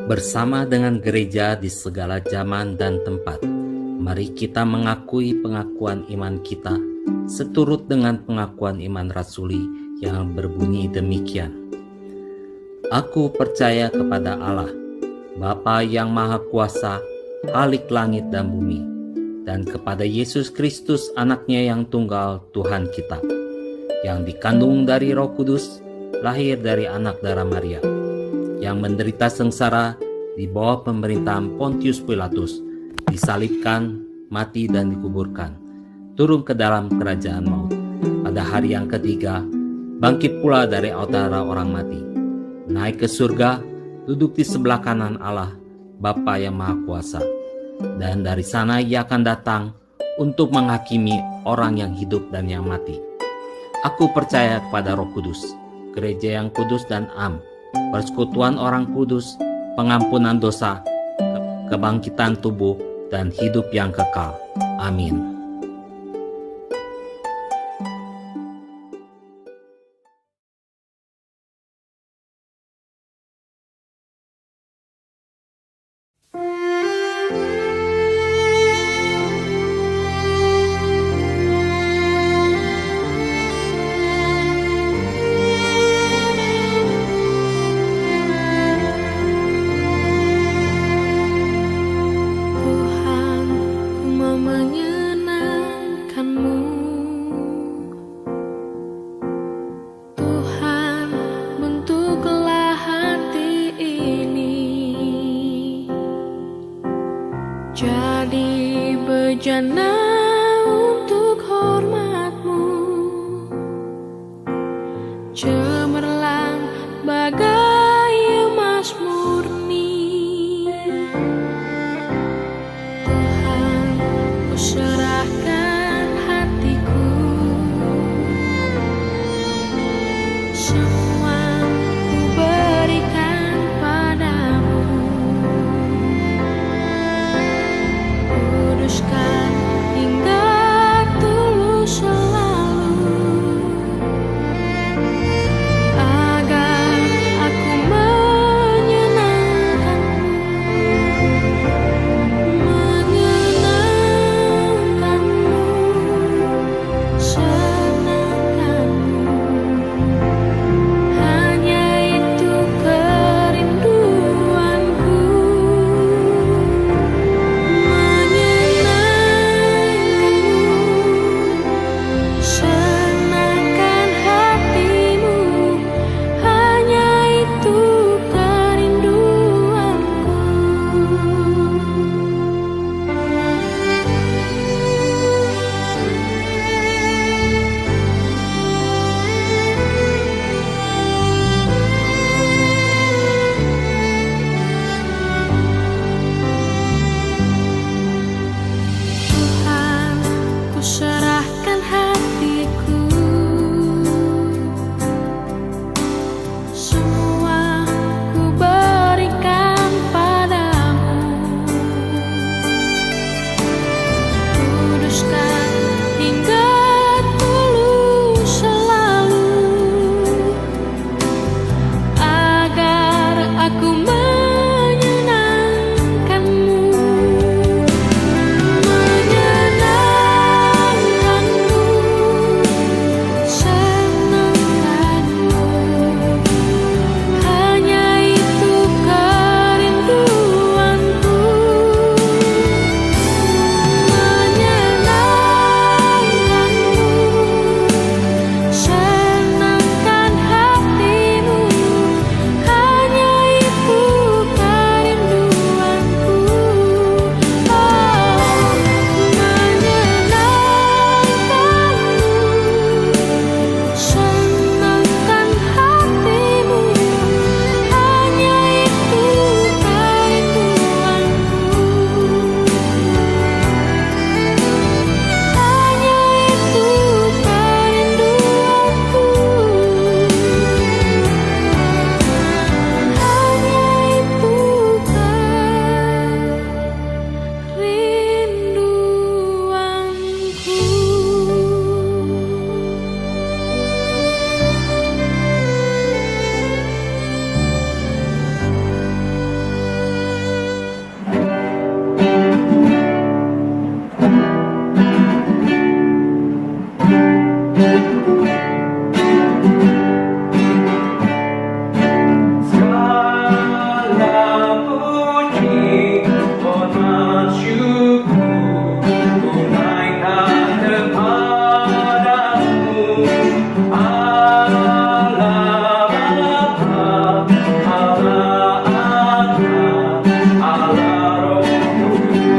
Bersama dengan gereja di segala zaman dan tempat, mari kita mengakui pengakuan iman kita seturut dengan pengakuan iman rasuli yang berbunyi demikian. Aku percaya kepada Allah, Bapa yang Maha Kuasa, Khalik langit dan bumi, dan kepada Yesus Kristus anaknya yang tunggal Tuhan kita, yang dikandung dari Roh Kudus, lahir dari anak darah Maria, yang menderita sengsara di bawah pemerintahan Pontius Pilatus, disalibkan, mati dan dikuburkan, turun ke dalam kerajaan maut. Pada hari yang ketiga, bangkit pula dari antara orang mati, naik ke surga, duduk di sebelah kanan Allah, Bapa yang Maha Kuasa. Dan dari sana ia akan datang untuk menghakimi orang yang hidup dan yang mati. Aku percaya kepada Roh Kudus, gereja yang kudus dan am, persekutuan orang kudus, pengampunan dosa, kebangkitan tubuh, dan hidup yang kekal. Amin. Tuhan, ku mau menyenangkan Segala puji, hormat, syukur, ku naikkan kepadamu, Allah Bapa, Allah Anak, Allah Roh Kudus.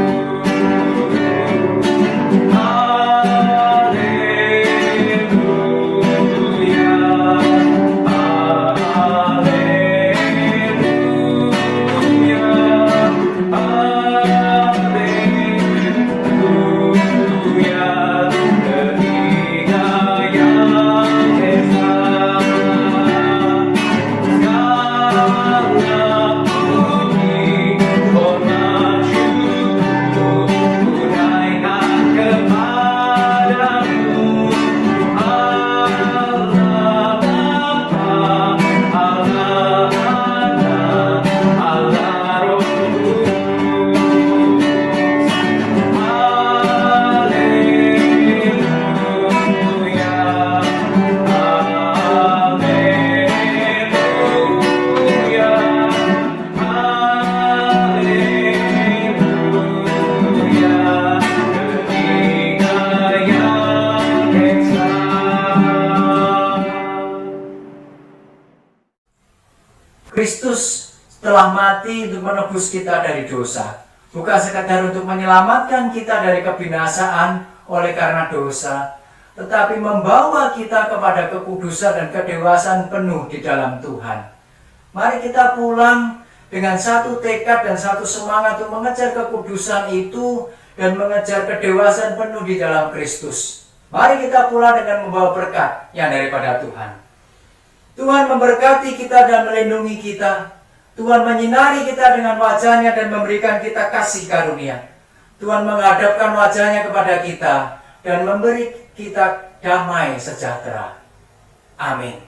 Kristus telah mati untuk menebus kita dari dosa, bukan sekadar untuk menyelamatkan kita dari kebinasaan oleh karena dosa, tetapi membawa kita kepada kekudusan dan kedewasaan penuh di dalam Tuhan. Mari kita pulang dengan satu tekad dan satu semangat untuk mengejar kekudusan itu dan mengejar kedewasaan penuh di dalam Kristus. Mari kita pulang dengan membawa berkat yang daripada Tuhan. Tuhan memberkati kita dan melindungi kita. Tuhan menyinari kita dengan wajah-Nya dan memberikan kita kasih karunia. Tuhan menghadapkan wajah-Nya kepada kita dan memberi kita damai sejahtera. Amin.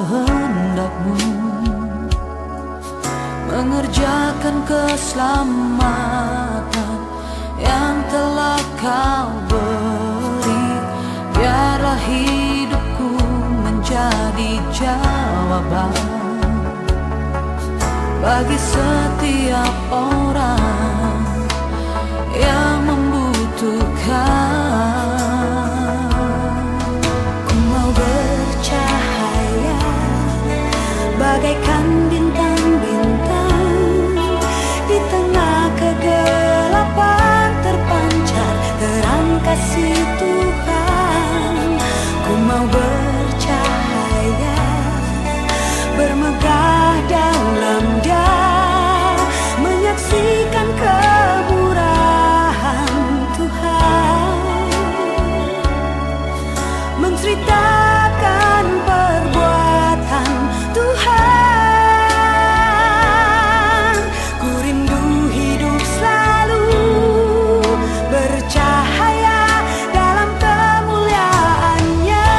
kehendak-Mu, mengerjakan keselamatan yang telah Kau beri. Biarlah hidupku menjadi jawaban bagi setiap orang yang membutuhkan. Ku mau bercahaya bagaikan bintang-bintang, di tengah kegelapan terpancar terang kasih Tuhan. Ku mau bercahaya, bermegah dalam Dia, menyaksikan kemurahan Tuhan, menceritakan perbuatan Tuhan. Ku rindu hidup selalu bercahaya dalam kemuliaan-Nya.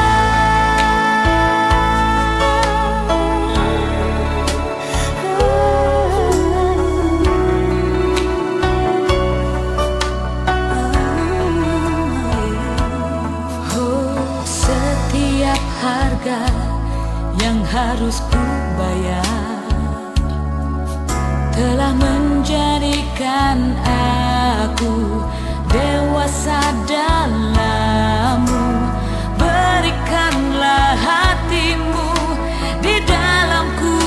Oh, setiap harga yang harus ku bayar telah menjadikan aku dewasa dalam-Mu. Berikanlah hati-Mu di dalamku,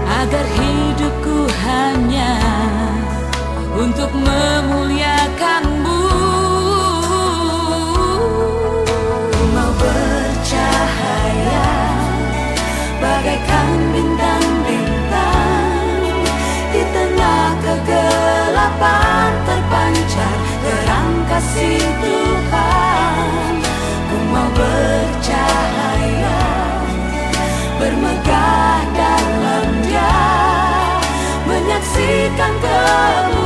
agar hidupku hanya untuk memuliakan-Mu. Ku mau bercahaya bagaikan bintang-bintang, di tengah kegelapan terpancar terang kasih Tuhan. Ku mau bercahaya, bermegah dalam Dia, menyaksikan kemuliaan